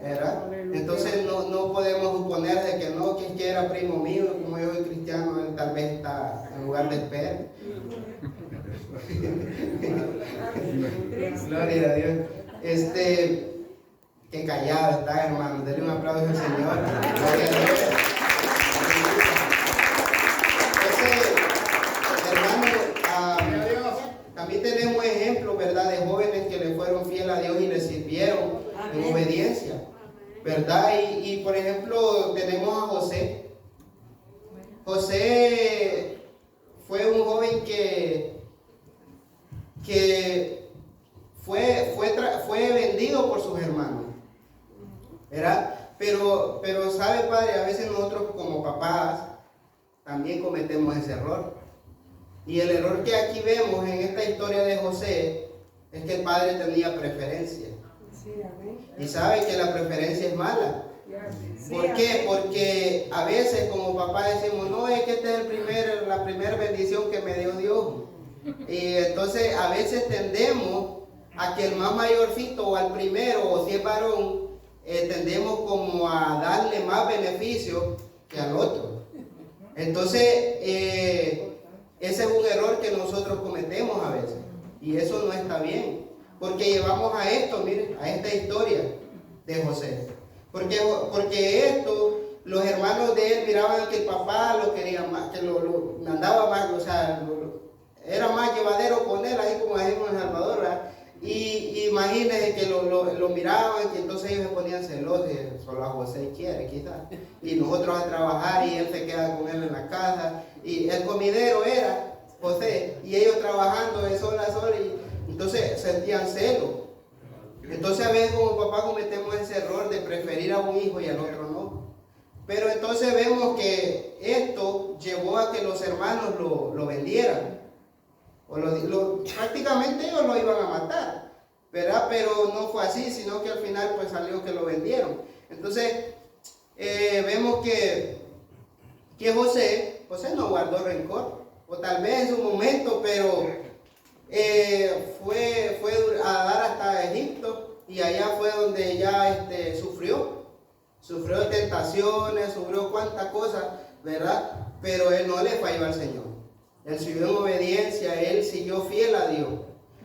A: ¿verdad? Entonces no podemos suponer de que no, que era primo mío, como yo soy cristiano, él tal vez está en lugar de espera. Gloria a Dios. Que callado está, hermano. Denle un aplauso al Señor. Gloria a Dios. Entonces, hermano, también tenemos ejemplos, ¿verdad?, de jóvenes que le fueron fieles a Dios y le sirvieron en obediencia, ¿verdad? Y por ejemplo, tenemos a José. José fue un joven que fue vendido por sus hermanos, ¿verdad? Pero sabe, padre, a veces nosotros como papás también cometemos ese error. Y el error que aquí vemos en esta historia de José es que el padre tenía preferencia. Y sabe que la preferencia es mala. ¿Por qué? Porque a veces como papá decimos, no, es que esta es la primera bendición que me dio Dios. Y entonces a veces tendemos a que el más mayorcito o al primero, o si es varón, tendemos como a darle más beneficio que al otro. Entonces ese es un error que nosotros cometemos a veces, y eso no está bien, porque llevamos a esto, miren, a esta historia de José, porque esto, los hermanos de él miraban que el papá lo quería más, que lo mandaba más, o sea, era más llevadero con él, así como decimos en El Salvador, ¿verdad? Y imagínense que lo miraban, que entonces ellos se ponían celosos, y solo a José quiere quizás, y nosotros a trabajar y él se queda con él en la casa, y el comidero era José, y ellos trabajando de sol a sol, y entonces sentían celo. Entonces a veces como papá cometemos ese error de preferir a un hijo y al otro no. Pero entonces vemos que esto llevó a que los hermanos lo vendieran. Prácticamente ellos lo iban a matar, ¿verdad? Pero no fue así, sino que al final pues salió que lo vendieron. Entonces vemos que José no guardó rencor, o tal vez en su momento, pero fue a dar hasta Egipto, y allá fue donde ya sufrió tentaciones, sufrió cuantas cosas, ¿verdad? Pero él no le falló al Señor. Él siguió en obediencia, él siguió fiel a Dios.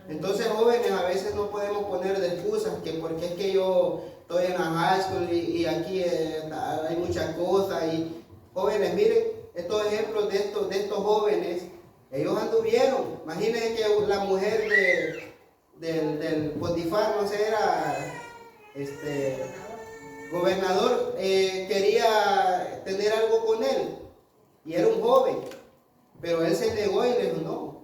A: Entonces, jóvenes, a veces no podemos poner de excusas que porque es que yo estoy en la high school y aquí hay muchas cosas. Y jóvenes, miren, estos ejemplos de estos jóvenes, ellos anduvieron. Imagínense que la mujer del Potifar, no sé, era gobernador, quería tener algo con él, y era un joven. Pero él se negó y le dijo, no,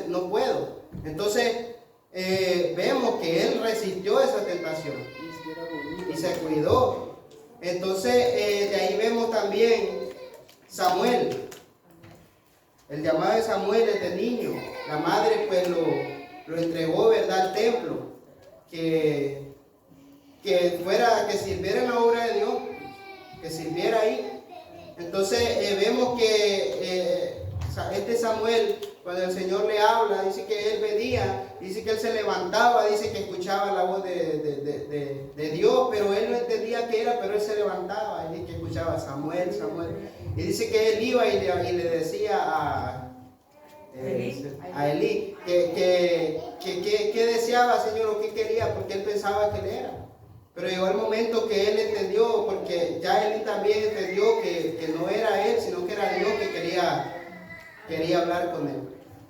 A: no puedo. Entonces vemos que él resistió esa tentación y se cuidó. Entonces de ahí vemos también Samuel, el llamado de Samuel desde niño. La madre pues lo entregó, ¿verdad?, al templo, que sirviera en la obra de Dios, que sirviera ahí. Entonces vemos que este Samuel, cuando el Señor le habla, dice que él venía, dice que él se levantaba, dice que escuchaba la voz de Dios, pero él no entendía qué era, pero él se levantaba, y dice que escuchaba Samuel, Samuel. Y dice que él iba y le decía a Elí que deseaba, Señor, o qué quería, porque él pensaba que él era. Pero llegó el momento que él entendió, porque ya Elí también entendió que no era él, sino que era Dios que quería hablar con él.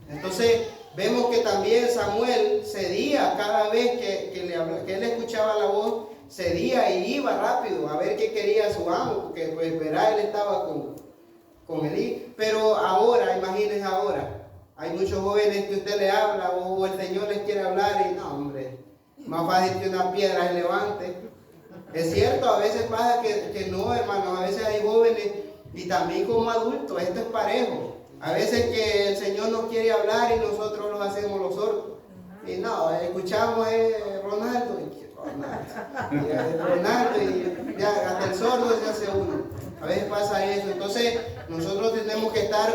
A: Entonces vemos que también Samuel cedía cada vez que él escuchaba la voz, cedía y iba rápido a ver qué quería su amo, porque pues verá, él estaba con Elí. Pero ahora, imagínense ahora, hay muchos jóvenes que usted le habla o el Señor les quiere hablar y no, hombre, más fácil que una piedra se levante. Es cierto, a veces pasa que no, hermanos, a veces hay jóvenes y también como adultos, esto es parejo. A veces que el Señor nos quiere hablar y nosotros lo hacemos los sordos. Y no, escuchamos Ronaldo y ya hasta el sordo se hace uno. A veces pasa eso. Entonces nosotros tenemos que estar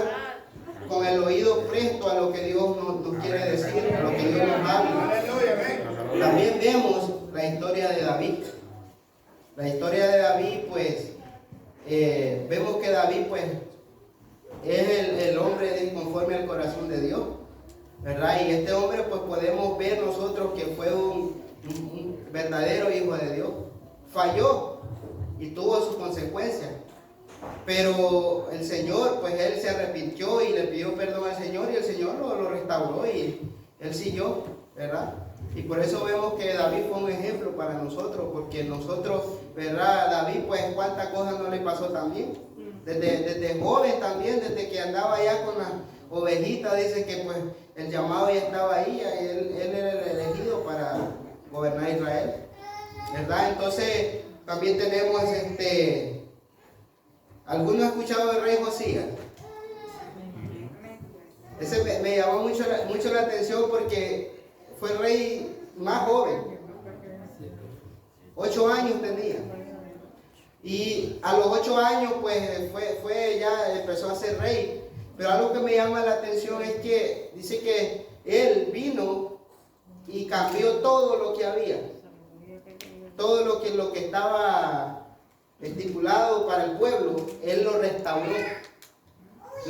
A: con el oído presto a lo que Dios nos quiere decir, a lo que Dios nos habla. También vemos la historia de David. La historia de David, pues, vemos que David, pues, es el hombre conforme al corazón de Dios, ¿verdad? Y este hombre, pues, podemos ver nosotros que fue un verdadero hijo de Dios. Falló y tuvo sus consecuencias. Pero el Señor, pues él se arrepintió y le pidió perdón al Señor y el Señor lo restauró y él siguió, ¿verdad? Y por eso vemos que David fue un ejemplo para nosotros, porque nosotros, ¿verdad? David, pues cuántas cosas no le pasó también. Desde joven también, desde que andaba allá con las ovejitas, dice que pues el llamado ya estaba ahí, y él era el elegido para gobernar Israel, ¿verdad? Entonces también tenemos ¿alguno ha escuchado del rey Josías? Ese me llamó mucho la atención porque fue el rey más joven. 8 años tenía. Y a los 8 años pues ya empezó a ser rey. Pero algo que me llama la atención es que dice que él vino y cambió todo lo que había. Todo lo que estaba estipulado para el pueblo, él lo restauró.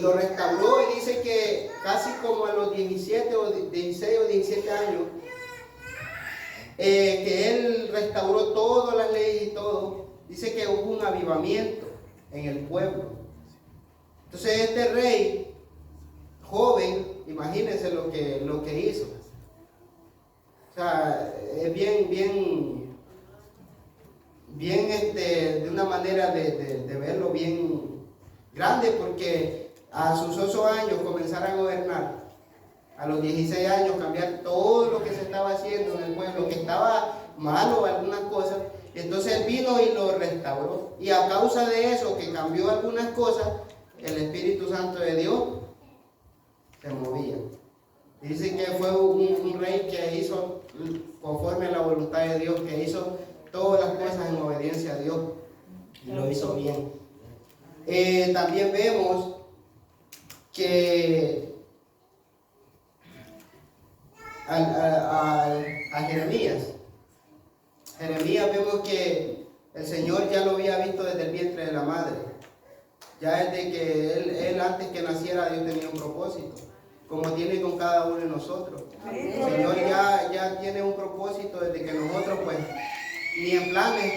A: Lo restauró y dice que casi como a los 17 o 16 o 17 años, que él restauró todas las leyes y todo, dice que hubo un avivamiento en el pueblo. Entonces este rey joven, imagínense lo que hizo. O sea, es bien de una manera de verlo bien grande, porque a sus 8 años comenzar a gobernar, a los 16 años cambiar todo lo que se estaba haciendo en el pueblo, que estaba malo algunas cosas. Entonces él vino y lo restauró, y a causa de eso, que cambió algunas cosas, el Espíritu Santo de Dios se movía. Dice que fue un rey que hizo conforme a la voluntad de Dios, que hizo todas las cosas en obediencia a Dios y lo hizo bien. También vemos que a Jeremías vemos que el Señor ya lo había visto desde el vientre de la madre. Ya desde que él antes que naciera, Dios tenía un propósito, como tiene con cada uno de nosotros. El Señor ya tiene un propósito desde que nosotros pues ni en planes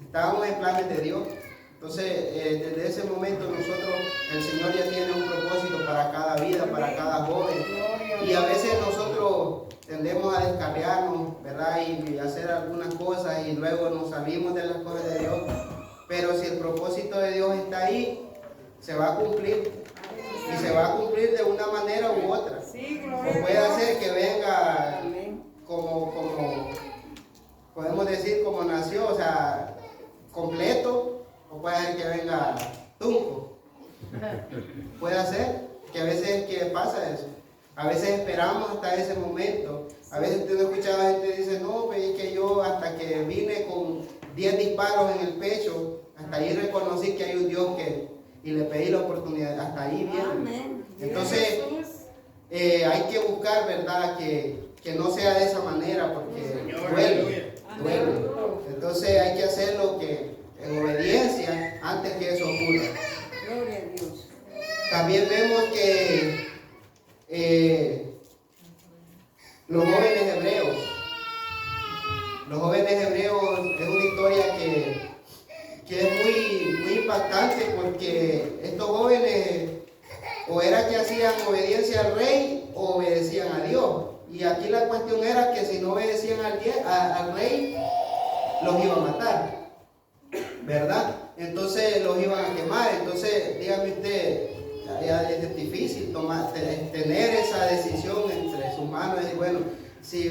A: estábamos en planes de Dios. Entonces desde ese momento el Señor ya tiene un propósito para cada vida, para cada joven. Y a veces nosotros tendemos a descarriarnos, ¿verdad? Y hacer algunas cosas y luego nos salimos de las cosas de Dios. Pero si el propósito de Dios está ahí, se va a cumplir. y se va a cumplir de una manera u otra.
B: Sí,
A: O
B: gloria
A: puede
B: a Dios.
A: ser que venga como podemos decir, como nació, o sea, completo, o puede ser que venga tunco. Puede ser que a veces que pasa eso. A veces esperamos hasta ese momento. A veces usted no escuchaba gente que dice, no, pues es que yo hasta que vine con 10 disparos en el pecho, hasta ahí reconocí que hay un Dios y le pedí la oportunidad, hasta ahí viene. Entonces, hay que buscar, ¿verdad? Que no sea de esa manera, porque duele. Entonces hay que hacerlo en obediencia antes que eso ocurra.
D: Gloria a Dios.
A: También vemos que los jóvenes hebreos es una historia que es muy impactante, porque estos jóvenes o era que hacían obediencia al rey o obedecían a Dios. Y aquí la cuestión era que si no obedecían al rey, los iba a matar, ¿verdad? Entonces los iban a quemar. Entonces, dígame usted, ya es difícil tener esa decisión entre sus manos y decir, bueno, si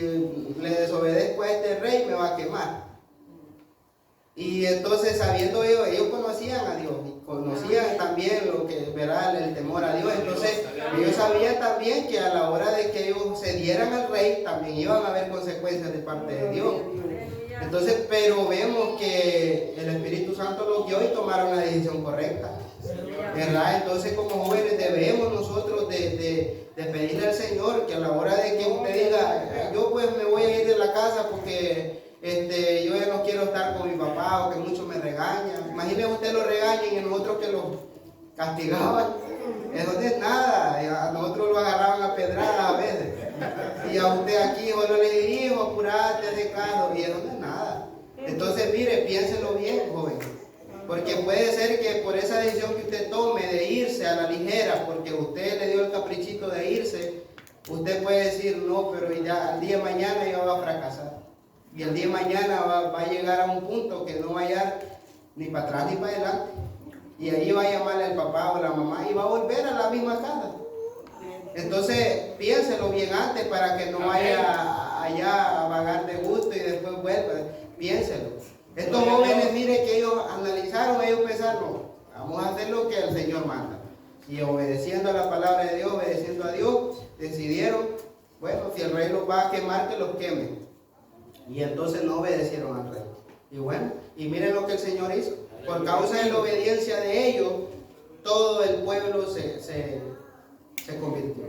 A: le desobedezco a este rey, me va a quemar. Y entonces, sabiendo ellos conocían a Dios, y conocían también lo que verá el temor a Dios. Entonces, ellos sabían también que a la hora de que ellos cedieran al rey, también iban a haber consecuencias de parte de Dios. Entonces, pero vemos que el Espíritu Santo los guió y tomaron la decisión correcta, ¿verdad? Entonces, como jóvenes debemos nosotros de pedirle al Señor que a la hora de que usted diga, yo pues me voy a ir de la casa porque yo ya no quiero estar con mi papá, o que mucho me regaña. Imagínese usted lo regañen y nosotros que lo castigaban. Eso no es nada. A nosotros lo agarraban a pedradas a veces. Y a usted aquí solo le diría, hijo, apurate, haz caso. Y eso no es nada. Entonces, mire, piénselo bien, joven. Porque puede ser que por esa decisión que usted tome de irse a la ligera, porque usted le dio el caprichito de irse, usted puede decir, no, pero ya al día de mañana ya va a fracasar. Y el día de mañana va a llegar a un punto que no va a hallar ni para atrás ni para adelante. Y ahí va a llamarle al papá o la mamá y va a volver a la misma casa. Entonces, piénselo bien antes para que no vaya allá a vagar de gusto y después vuelva. Piénselo. Estos jóvenes, mire que ellos analizaron, ellos pensaron, no, vamos a hacer lo que el Señor manda. Y obedeciendo a la palabra de Dios, obedeciendo a Dios, decidieron, bueno, si el rey los va a quemar, que los queme. Y entonces no obedecieron al rey. Y bueno, y miren lo que el Señor hizo. Por causa de la obediencia de ellos, todo el pueblo se convirtió.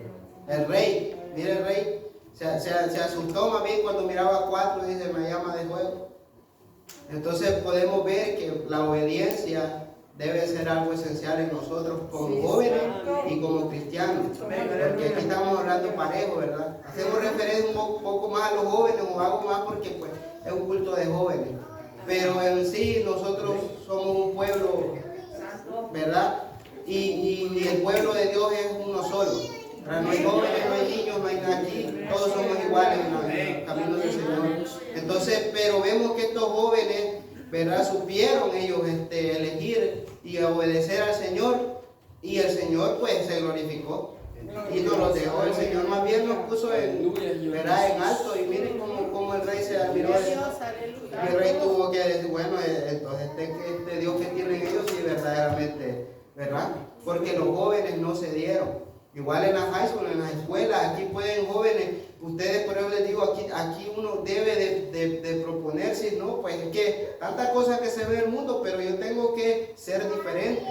A: El rey, mire el rey, se asustó más bien cuando miraba a 4, dice, me llama de fuego. Entonces podemos ver que la obediencia debe ser algo esencial en nosotros como jóvenes y como cristianos. Porque aquí estamos hablando parejo, ¿verdad? Hacemos referencia un poco más a los jóvenes, o hago más porque pues, es un culto de jóvenes. Pero en sí nosotros somos un pueblo, ¿verdad? Y el pueblo de Dios es uno solo. No hay jóvenes, no hay niños, no hay nada aquí. Todos somos iguales en el camino del Señor. Entonces, pero vemos que estos jóvenes, ¿verdad? Supieron ellos elegir y obedecer al Señor. Y el Señor pues se glorificó. Y nos los dejó. El Señor más bien nos puso ¿verdad? En alto. Y miren cómo el rey se admiró. Y el rey tuvo que decir, bueno, entonces este Dios que tienen ellos sí verdaderamente, ¿verdad? Porque los jóvenes no se dieron. Igual en las high school, en las escuelas, aquí pueden jóvenes, ustedes, por eso les digo, aquí uno debe de proponerse, no, pues es que tantas cosas que se ve en el mundo, pero yo tengo que ser diferente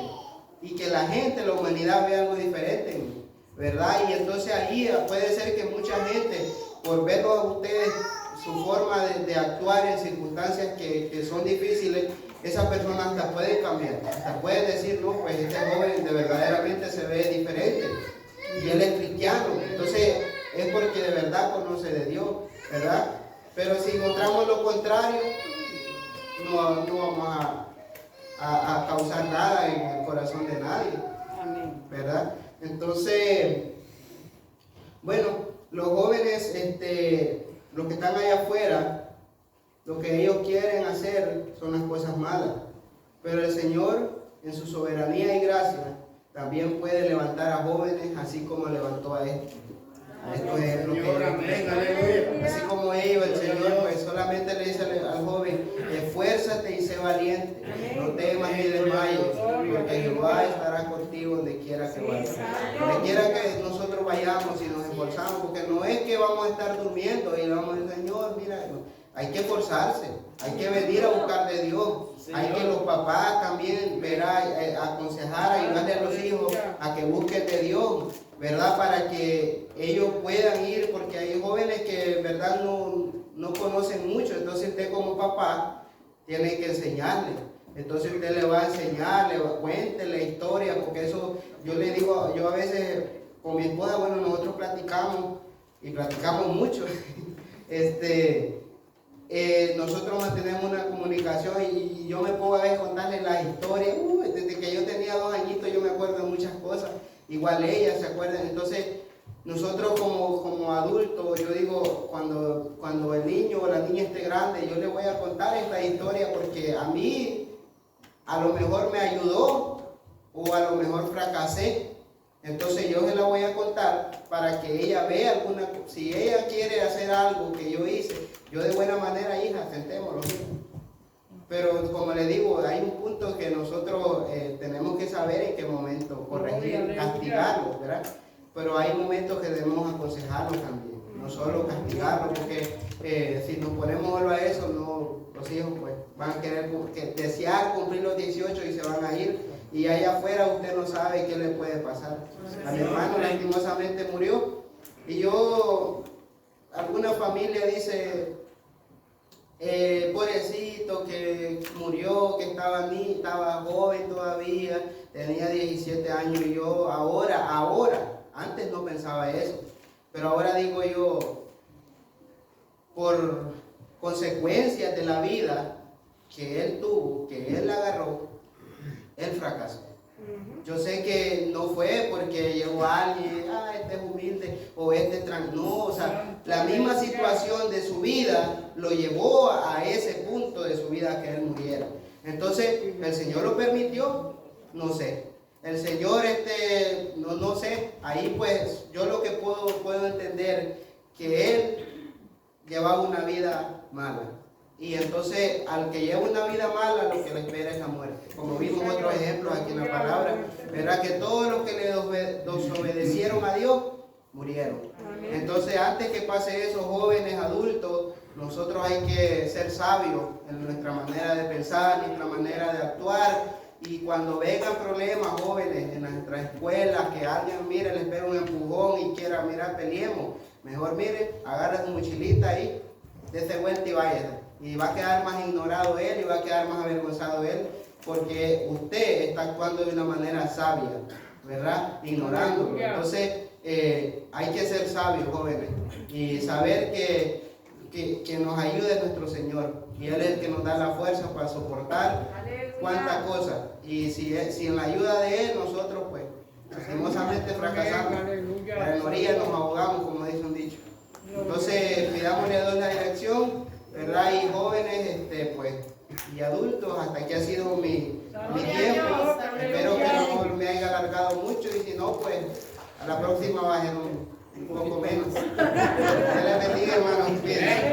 A: y que la gente, la humanidad vea algo diferente en mí, ¿verdad? Y entonces ahí puede ser que mucha gente, por verlo a ustedes, su forma de actuar en circunstancias que son difíciles, esa persona hasta puede cambiar, hasta puede decir, no, pues este joven de verdaderamente se ve diferente. Y él es cristiano, entonces es porque de verdad conoce de Dios, ¿verdad? Pero si encontramos lo contrario, no vamos a causar nada en el corazón de nadie, ¿verdad? Entonces, bueno, los jóvenes, los que están allá afuera, lo que ellos quieren hacer son las cosas malas, pero el Señor, en su soberanía y gracia, también puede levantar a jóvenes, así como levantó a estos. A estos ejemplos que así como ellos, el Señor pues solamente le dice al joven: esfuérzate y sé valiente, no temas ni desmayes, porque Jehová estará contigo donde quiera que vayas. Donde quiera que nosotros vayamos y nos esforzamos, porque no es que vamos a estar durmiendo y vamos a decir: Señor, mira, hay que esforzarse, hay que venir a buscar de Dios. Hay que los papás también, aconsejar, ayudarle a los hijos a que busquen de Dios, ¿verdad? Para que ellos puedan ir, porque hay jóvenes que, ¿verdad?, no conocen mucho. Entonces usted como papá tiene que enseñarle. Entonces usted le va a enseñar, cuéntele la historia, porque eso, yo le digo, yo a veces con mi esposa, bueno, nosotros platicamos y platicamos mucho. Nosotros mantenemos una comunicación y yo me puedo a veces contarle la historia. Desde que yo tenía 2 añitos yo me acuerdo de muchas cosas, igual ella se acuerda. Entonces nosotros como adultos, yo digo, cuando el niño o la niña esté grande, yo le voy a contar esta historia, porque a mí a lo mejor me ayudó o a lo mejor fracasé. Entonces yo se la voy a contar para que ella vea si ella quiere hacer algo que yo hice, yo de buena manera: hija, sentémoslo. Pero como le digo, hay un punto que nosotros tenemos que saber en qué momento corregir, castigarlo, ¿verdad? Pero hay momentos que debemos aconsejarlo también, no solo castigarlo, porque si nos ponemos solo a eso, los hijos pues van a querer desear cumplir los 18 y se van a ir. Y allá afuera usted no sabe qué le puede pasar. A mi hermano lastimosamente murió. Y alguna familia dice: pobrecito que murió, que estaba joven todavía, tenía 17 años. Y yo ahora, antes no pensaba eso. Pero ahora digo yo, por consecuencias de la vida que él tuvo, que él agarró, él fracasó. Yo sé que no fue porque llegó alguien: este es humilde, o no, o sea, la misma situación de su vida lo llevó a ese punto de su vida que él muriera. Entonces, ¿el Señor lo permitió? No sé. El Señor, no sé. Ahí pues, yo lo que puedo entender, que él llevaba una vida mala. Y entonces, al que lleva una vida mala, lo que le espera es la muerte. Como vimos otros ejemplos aquí en la palabra, verá que todos los que le desobedecieron a Dios, murieron. Entonces, antes que pase eso, jóvenes, adultos, nosotros hay que ser sabios en nuestra manera de pensar, en nuestra manera de actuar. Y cuando vengan problemas, jóvenes, en nuestras escuelas, que alguien, mire, les pega un empujón y quiera, mira, peleemos. Mejor, mire, agarra su mochilita ahí, dése vuelta y vaya. Y va a quedar más ignorado él y va a quedar más avergonzado él, porque usted está actuando de una manera sabia, ¿verdad? Ignorándolo. Entonces, hay que ser sabios, jóvenes, y saber que nos ayude nuestro Señor. Y Él es el que nos da la fuerza para soportar cuántas cosas. Y si en la ayuda de Él, nosotros pues, lastimosamente fracasamos. En orilla nos ahogamos, como dice un dicho. Entonces, pidámosle a Dios la dirección, ¿verdad? Y jóvenes, pues, y adultos, hasta aquí ha sido mi tiempo. Espero que no me haya alargado mucho, y si no, pues, a la próxima va a ser un poco menos. Dios les bendiga, hermanos. Bien.